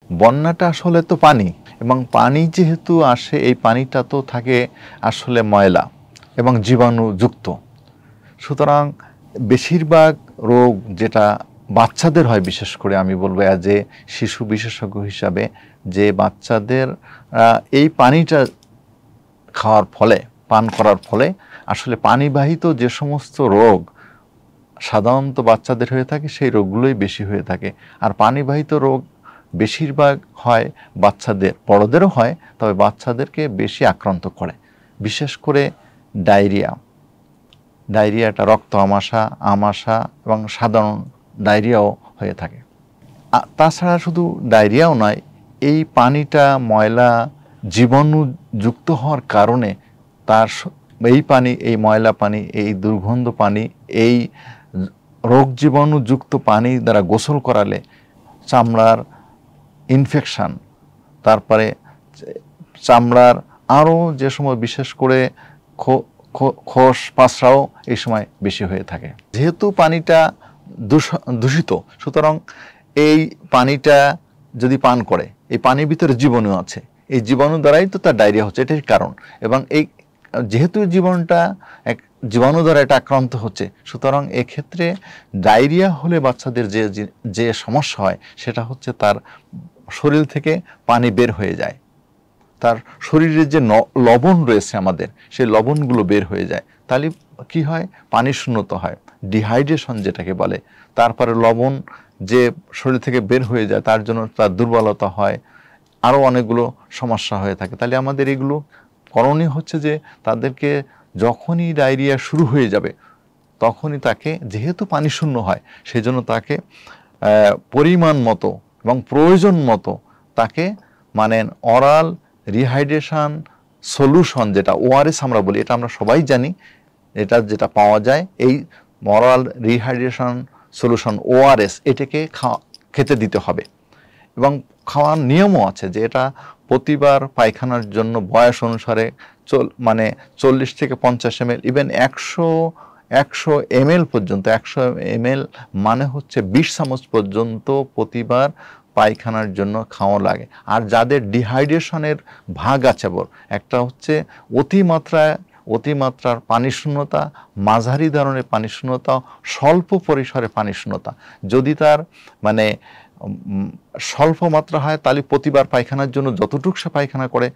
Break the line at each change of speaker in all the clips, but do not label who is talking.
বন্যাটা আসলে তো পানি, এবং পানি যেহেতু আসে এই পানিটা তো থাকে আসলে ময়লা এবং জীবাণুযুক্ত। সুতরাং বেশিরভাগ রোগ যেটা বাচ্চাদের হয়, বিশেষ করে আমি বলবো অ্যাজ এ শিশু বিশেষজ্ঞ হিসাবে, যে বাচ্চাদের এই পানিটা খাওয়ার ফলে, পান করার ফলে আসলে পানিবাহিত যে সমস্ত রোগ সাধারণত বাচ্চাদের হয়ে থাকে সেই রোগগুলোই বেশি হয়ে থাকে। আর পানিবাহিত রোগ বেশিরভাগ হয় বাচ্চাদের, বড়দেরও হয়, তবে বাচ্চাদেরকে বেশি আক্রান্ত করে। বিশেষ করে ডায়রিয়াটা রক্ত আমাশা এবং সাধারণ ডায়রিয়াও হয়ে থাকে। তাছাড়া শুধু ডায়রিয়াও নয়, এই পানিটা ময়লা জীবাণুযুক্ত হওয়ার কারণে তার এই পানি, এই ময়লা পানি, এই দুর্গন্ধ পানি, এই রোগ জীবাণুযুক্ত পানি দ্বারা গোসল করালে চামড়ার ইনফেকশান, তারপরে চামড়ার আরও যে সময় বিশেষ করে খোস পাসরাও এই সময় বেশি হয়ে থাকে। যেহেতু পানিটা দূষিত, সুতরাং এই পানিটা যদি পান করে, এই পানির ভিতরে জীবাণু আছে, এই জীবাণু দ্বারাই তো তার ডায়রিয়া হচ্ছে, এটাই কারণ। এবং এই যেহেতু জীবাণুটা জীবাণু দ্বারা এটা আক্রান্ত হচ্ছে, সুতরাং এক্ষেত্রে ডায়রিয়া হলে বাচ্চাদের যে সমস্যা হয় সেটা হচ্ছে তার শরীর থেকে পানি বের হয়ে যায়, তার শরীরে যে লবণ রয়েছে আমাদের, সেই লবণগুলো বের হয়ে যায়। তাহলে কি হয়? পানি শূন্যতা হয়, ডিহাইড্রেশন যেটাকে বলে। তারপরে লবণ যে শরীর থেকে বের হয়ে যায়, তার জন্য তার দুর্বলতা হয়, আরও অনেকগুলো সমস্যা হয়ে থাকে। তাহলে আমাদের এগুলো করণীয় হচ্ছে যে তাদেরকে যখনই ডায়রিয়া শুরু হয়ে যাবে তখনই তাকে, যেহেতু পানি শূন্য হয়, সেই জন্য তাকে পরিমাণ মতো এবং প্রয়োজন মতো তাকে মানে অরাল রিহাইড্রেশন সলিউশন, যেটা ওআরএস আমরা বলি, এটা আমরা সবাই জানি, এটা যেটা পাওয়া যায় এই অরাল রিহাইড্রেশন সলিউশন ওআরএস, এটাকে খেতে দিতে হবে। এবং খাওয়ার নিয়মও আছে যে এটা প্রতিবার পায়খানার জন্য বয়স অনুসারে মানে 40 থেকে 50 ml, ইভেন 100 ml পর্যন্ত, 100 ml মানে হচ্ছে 20 চামচ পর্যন্ত প্রতিবার পায়খানার জন্য খাওয়া লাগে। আর যাদের ডিহাইড্রেশনের ভাগ আছে, একটা হচ্ছে অতিমাত্রার পানি শূন্যতা, মাঝারি ধরনের পানি শূন্যতা, স্বল্প পরিসরে পানি শূন্যতা। যদি তার মানে স্বল্প মাত্রা হয় তাহলে প্রতিবার পায়খানার জন্য যতটুকু সে পায়খানা করে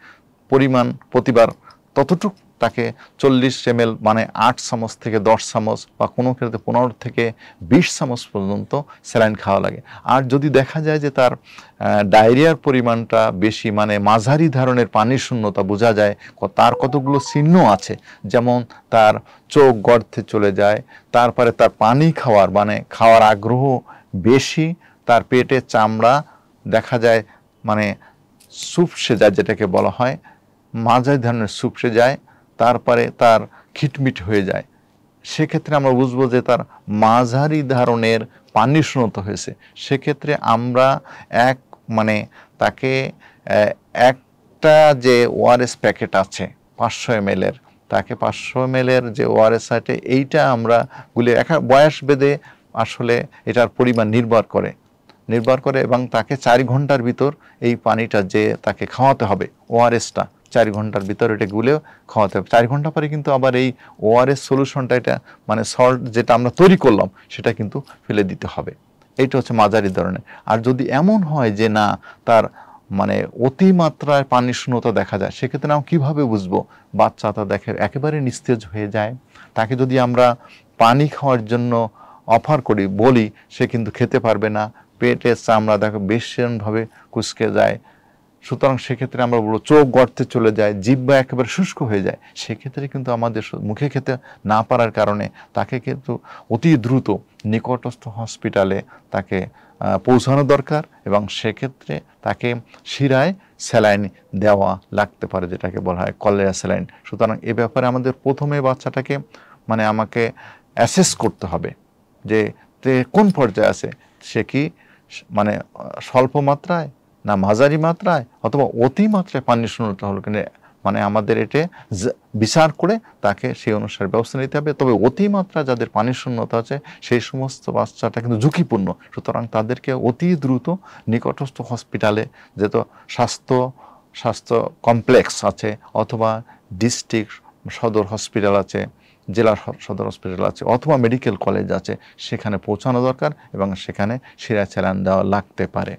পরিমাণ প্রতিবার ততটুক তাকে 40 ml মানে 8 চামচ থেকে 10 চামচ বা কোনো ক্ষেত্রে 15 থেকে 20 চামচ পর্যন্ত স্যালাইন খাওয়া লাগে। আর যদি দেখা যায় যে তার ডায়রিয়ার পরিমাণটা বেশি, মানে মাঝারি ধরনের পানির শূন্যতা, বোঝা যায় তার কতগুলো চিহ্ন আছে, যেমন তার চোখ গর্তে চলে যায়, তারপরে তার পানি খাওয়ার মানে খাওয়ার আগ্রহ বেশি, তার পেটের চামড়া দেখা যায় মানে সুপসে যায়, যেটাকে বলা হয় মাঝারি ধরনের সুপসে যায়, তারপরে তার খিটমিট হয়ে যায়, সেক্ষেত্রে আমরা বুঝবো যে তার মাঝারি ধরনের পানি শূন্যতা হয়েছে। সেক্ষেত্রে আমরা তাকে একটা যে ওআরএস প্যাকেট আছে 500 ml এর, তাকে 500 ml এর যে ওআরএস আছে এইটা আমরা গুলে বয়স ভেদে আসলে এটার পরিমাণ নির্ভর করে এবং তাকে 4 ঘন্টার ভিতর এই পানিটা যে তাকে খাওয়াতে হবে, ওআরএসটা 4 ঘন্টার ভিতর এটা গুলেও খাওয়াতে হবে। 4 ঘন্টা পরে কিন্তু আবার এই ওআরএস সলিউশনটা, এটা মানে সল্ট যেটা আমরা তৈরি করলাম, সেটা কিন্তু ফেলে দিতে হবে। এইটা হচ্ছে মাঝারি ধরনের। আর যদি এমন হয় যে না, তার মানে অতিমাত্রায় পানি শূন্যতা দেখা যায়, সেক্ষেত্রে আমরা কীভাবে বুঝবো? বাচ্চাটা দেখে একেবারে নিস্তেজ হয়ে যায়, তাকে যদি আমরা পানি খাওয়ার জন্য অফার করি, বলি, সে কিন্তু খেতে পারবে না, পেটের চামড়া দেখো ভীষণভাবে কুঁচকে যায়। সুতরাং সেক্ষেত্রে আমরা বলবো চোখ গর্তে চলে যায়, জিহ্বা একেবারে শুষ্ক হয়ে যায়, সেক্ষেত্রে কিন্তু আমাদের মুখে খেতে না পারার কারণে তাকে কিন্তু অতি দ্রুত নিকটস্থ হসপিটালে তাকে পৌঁছানো দরকার, এবং সেক্ষেত্রে তাকে শিরায় স্যালাইন দেওয়া লাগতে পারে, যেটাকে বলা হয় কলেরা স্যালাইন। সুতরাং এ ব্যাপারে আমাদের প্রথমে বাচ্চাটাকে মানে আমাকে অ্যাসেস করতে হবে যে কোন পর্যায়ে আছে, সে কি মানে স্বল্প মাত্রায় না মাঝারি মাত্রায় অথবা অতিমাত্রায় পানি শূন্যতা হলো কিনা, মানে আমাদের এটা বিচার করে তাকে সেই অনুসারে ব্যবস্থা নিতে হবে। তবে অতিমাত্রা যাদের পানির শূন্যতা আছে সেই সমস্ত বাচ্চাটা কিন্তু ঝুঁকিপূর্ণ, সুতরাং তাদেরকে অতি দ্রুত নিকটস্থ হসপিটালে, যেহেতু স্বাস্থ্য কমপ্লেক্স আছে অথবা ডিস্ট্রিক্ট সদর হসপিটাল আছে, জেলার সদর হসপিটাল আছে অথবা মেডিকেল কলেজ আছে, সেখানে পৌঁছানো দরকার এবং সেখানে শিরা স্যালাইন দেওয়া লাগতে পারে।